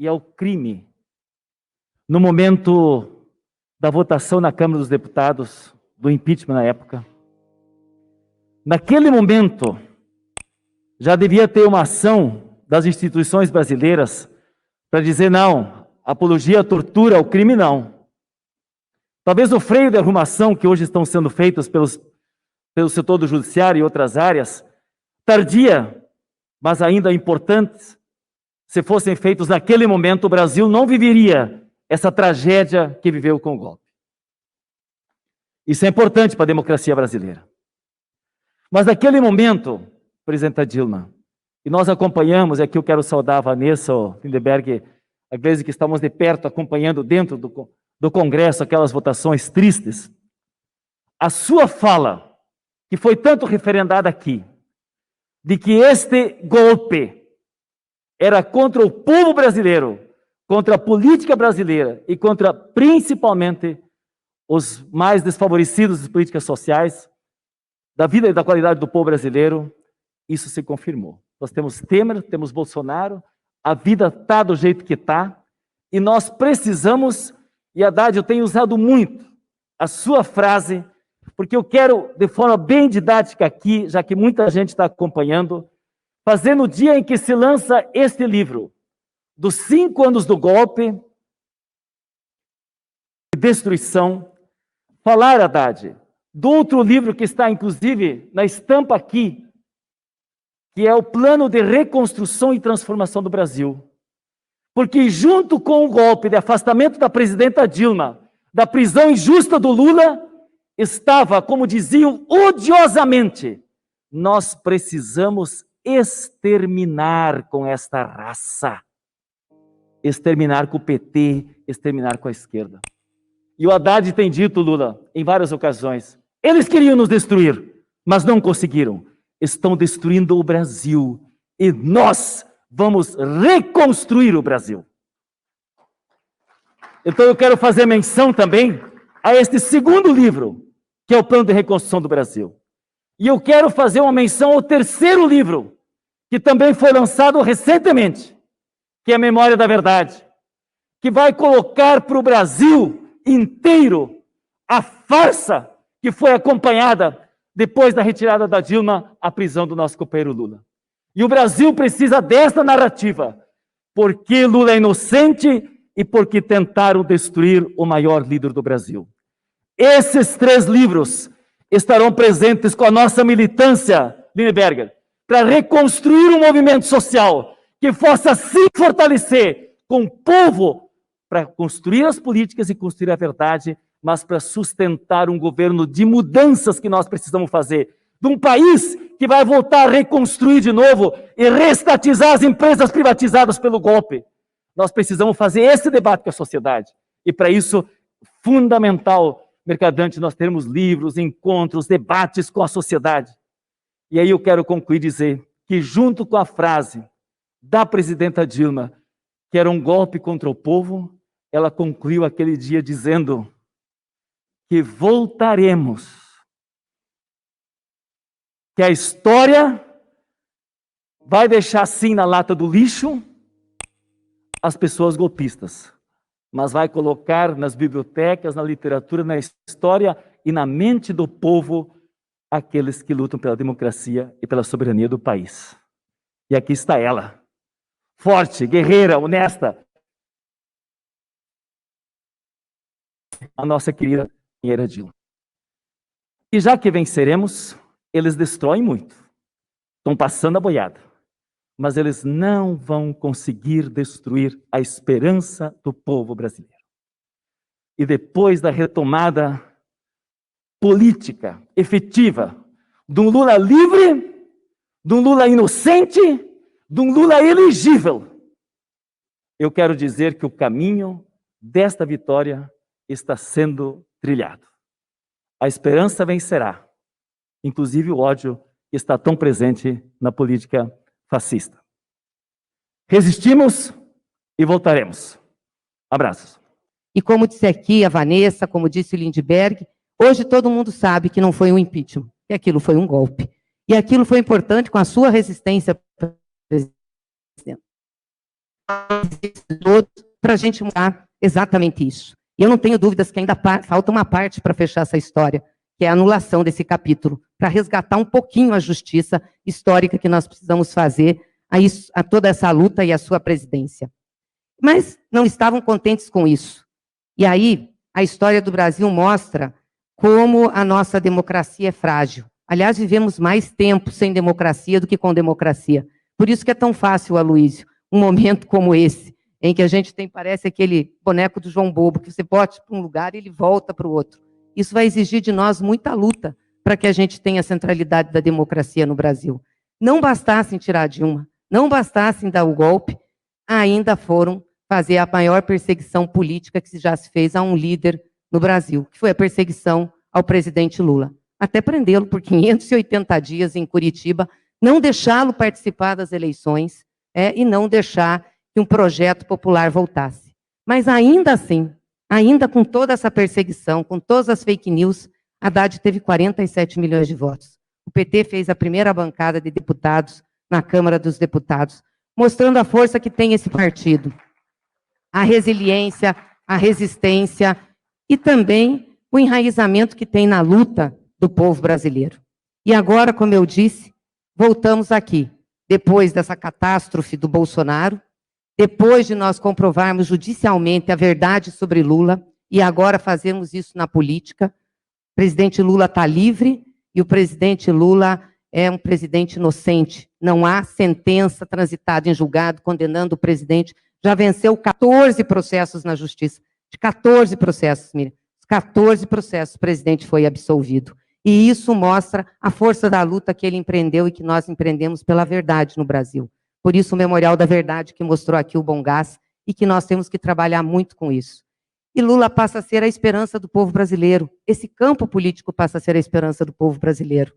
e ao crime no momento da votação na Câmara dos Deputados, do impeachment na época. Naquele momento, já devia ter uma ação das instituições brasileiras para dizer não, apologia à tortura, ao crime não. Talvez o freio de arrumação que hoje estão sendo feitos pelo setor do judiciário e outras áreas, tardia, mas ainda importantes, se fossem feitos naquele momento, o Brasil não viveria essa tragédia que viveu com o golpe. Isso é importante para a democracia brasileira. Mas naquele momento, presidenta Dilma, e nós acompanhamos, e aqui eu quero saudar a Vanessa, o Lindeberg, a Gleisi, que estamos de perto acompanhando dentro do Congresso aquelas votações tristes. A sua fala, que foi tanto referendada aqui, de que este golpe era contra o povo brasileiro, contra a política brasileira e contra, principalmente, os mais desfavorecidos das políticas sociais, da vida e da qualidade do povo brasileiro, isso se confirmou. Nós temos Temer, temos Bolsonaro, a vida está do jeito que está, e nós precisamos, e Haddad, eu tenho usado muito a sua frase, porque eu quero, de forma bem didática aqui, já que muita gente está acompanhando, fazer no dia em que se lança este livro, dos 5 anos do golpe, de destruição, falar, Haddad, do outro livro que está, inclusive, na estampa aqui, que é o Plano de Reconstrução e Transformação do Brasil. Porque junto com o golpe de afastamento da presidenta Dilma, da prisão injusta do Lula, estava, como diziam odiosamente, nós precisamos exterminar com esta raça. Exterminar com o PT, exterminar com a esquerda. E o Haddad tem dito, Lula, em várias ocasiões, eles queriam nos destruir, mas não conseguiram. Estão destruindo o Brasil e nós vamos reconstruir o Brasil. Então eu quero fazer menção também a este segundo livro, que é o Plano de Reconstrução do Brasil. E eu quero fazer uma menção ao terceiro livro, que também foi lançado recentemente, que é a Memória da Verdade, que vai colocar para o Brasil inteiro a farsa que foi acompanhada depois da retirada da Dilma, a prisão do nosso companheiro Lula. E o Brasil precisa desta narrativa, porque Lula é inocente e porque tentaram destruir o maior líder do Brasil. Esses 3 livros estarão presentes com a nossa militância, Lindeberger, para reconstruir um movimento social que possa se fortalecer com o povo para construir as políticas e construir a verdade, mas para sustentar um governo de mudanças que nós precisamos fazer, de um país que vai voltar a reconstruir de novo e reestatizar as empresas privatizadas pelo golpe. Nós precisamos fazer esse debate com a sociedade. E para isso, fundamental, Mercadante, nós termos livros, encontros, debates com a sociedade. E aí eu quero concluir dizer que junto com a frase da presidenta Dilma, que era um golpe contra o povo, ela concluiu aquele dia dizendo que voltaremos, que a história vai deixar sim na lata do lixo as pessoas golpistas, mas vai colocar nas bibliotecas, na literatura, na história e na mente do povo aqueles que lutam pela democracia e pela soberania do país. E aqui está ela, forte, guerreira, honesta, a nossa querida companheira Dilma. E já que venceremos, eles destroem muito, estão passando a boiada, mas eles não vão conseguir destruir a esperança do povo brasileiro. E depois da retomada política, efetiva, de um Lula livre, de um Lula inocente, de um Lula elegível, eu quero dizer que o caminho desta vitória está sendo trilhado. A esperança vencerá, inclusive o ódio que está tão presente na política fascista. Resistimos e voltaremos. Abraços. E como disse aqui a Vanessa, como disse o Lindeberg, hoje todo mundo sabe que não foi um impeachment, que aquilo foi um golpe. E aquilo foi importante com a sua resistência, presidente. para a gente mudar exatamente isso. E eu não tenho dúvidas que ainda falta uma parte para fechar essa história, que é a anulação desse capítulo, para resgatar um pouquinho a justiça histórica que nós precisamos fazer a toda essa luta e a sua presidência. Mas não estavam contentes com isso. E aí, a história do Brasil mostra como a nossa democracia é frágil. Aliás, vivemos mais tempo sem democracia do que com democracia. Por isso que é tão fácil, Aloysio, um momento como esse, em que a gente tem, parece aquele boneco do João Bobo, que você bote para um lugar e ele volta para o outro. Isso vai exigir de nós muita luta para que a gente tenha a centralidade da democracia no Brasil. Não bastassem tirar Dilma, não bastassem dar o golpe, ainda foram fazer a maior perseguição política que já se fez a um líder no Brasil, que foi a perseguição ao presidente Lula. Até prendê-lo por 580 dias em Curitiba, não deixá-lo participar das eleições e não deixar que um projeto popular voltasse. Mas ainda assim, ainda com toda essa perseguição, com todas as fake news, Haddad teve 47 milhões de votos. O PT fez a primeira bancada de deputados na Câmara dos Deputados, mostrando a força que tem esse partido, a resiliência, a resistência e também o enraizamento que tem na luta do povo brasileiro. E agora, como eu disse, voltamos aqui, depois dessa catástrofe do Bolsonaro, depois de nós comprovarmos judicialmente a verdade sobre Lula, e agora fazemos isso na política. O presidente Lula está livre e o presidente Lula é um presidente inocente. Não há sentença transitada em julgado condenando o presidente. Já venceu 14 processos na justiça. De 14 processos, Miriam. 14 processos, o presidente foi absolvido. E isso mostra a força da luta que ele empreendeu e que nós empreendemos pela verdade no Brasil. Por isso, o Memorial da Verdade, que mostrou aqui o Bom Gás, e que nós temos que trabalhar muito com isso. E Lula passa a ser a esperança do povo brasileiro. Esse campo político passa a ser a esperança do povo brasileiro.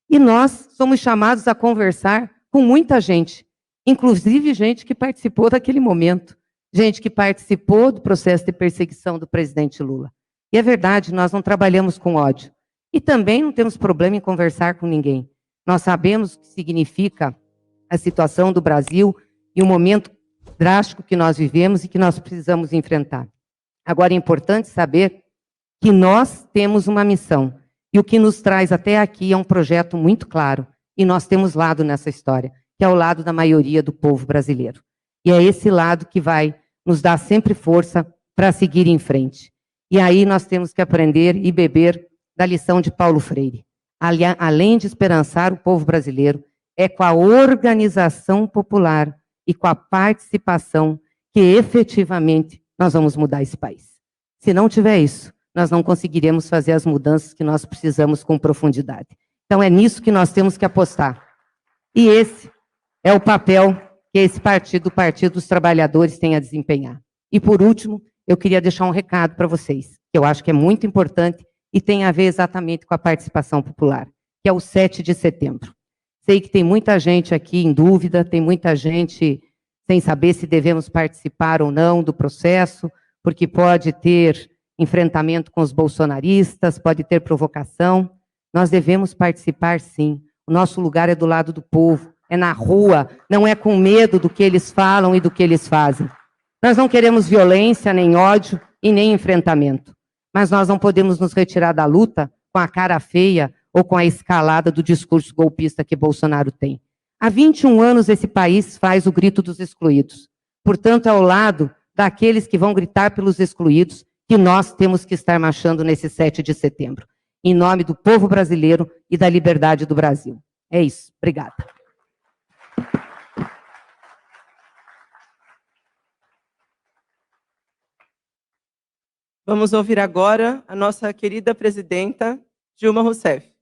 E nós somos chamados a conversar com muita gente, inclusive gente que participou daquele momento, gente que participou do processo de perseguição do presidente Lula. E é verdade, nós não trabalhamos com ódio. E também não temos problema em conversar com ninguém. Nós sabemos o que significa a situação do Brasil e o momento drástico que nós vivemos e que nós precisamos enfrentar. Agora, é importante saber que nós temos uma missão. E o que nos traz até aqui é um projeto muito claro. E nós temos lado nessa história, que é o lado da maioria do povo brasileiro. E é esse lado que vai nos dar sempre força para seguir em frente. E aí nós temos que aprender e beber da lição de Paulo Freire. Além de esperançar o povo brasileiro, é com a organização popular e com a participação que efetivamente nós vamos mudar esse país. Se não tiver isso, nós não conseguiremos fazer as mudanças que nós precisamos com profundidade. Então é nisso que nós temos que apostar. E esse é o papel que esse partido, o Partido dos Trabalhadores, tem a desempenhar. E por último, eu queria deixar um recado para vocês, que eu acho que é muito importante e tem a ver exatamente com a participação popular, que é o 7 de setembro. Sei que tem muita gente aqui em dúvida, tem muita gente sem saber se devemos participar ou não do processo, porque pode ter enfrentamento com os bolsonaristas, pode ter provocação. Nós devemos participar, sim. O nosso lugar é do lado do povo, é na rua, não é com medo do que eles falam e do que eles fazem. Nós não queremos violência, nem ódio e nem enfrentamento. Mas nós não podemos nos retirar da luta com a cara feia ou com a escalada do discurso golpista que Bolsonaro tem. Há 21 anos esse país faz o grito dos excluídos. Portanto, é ao lado daqueles que vão gritar pelos excluídos que nós temos que estar marchando nesse 7 de setembro. Em nome do povo brasileiro e da liberdade do Brasil. É isso. Obrigada. Vamos ouvir agora a nossa querida presidenta, Dilma Rousseff.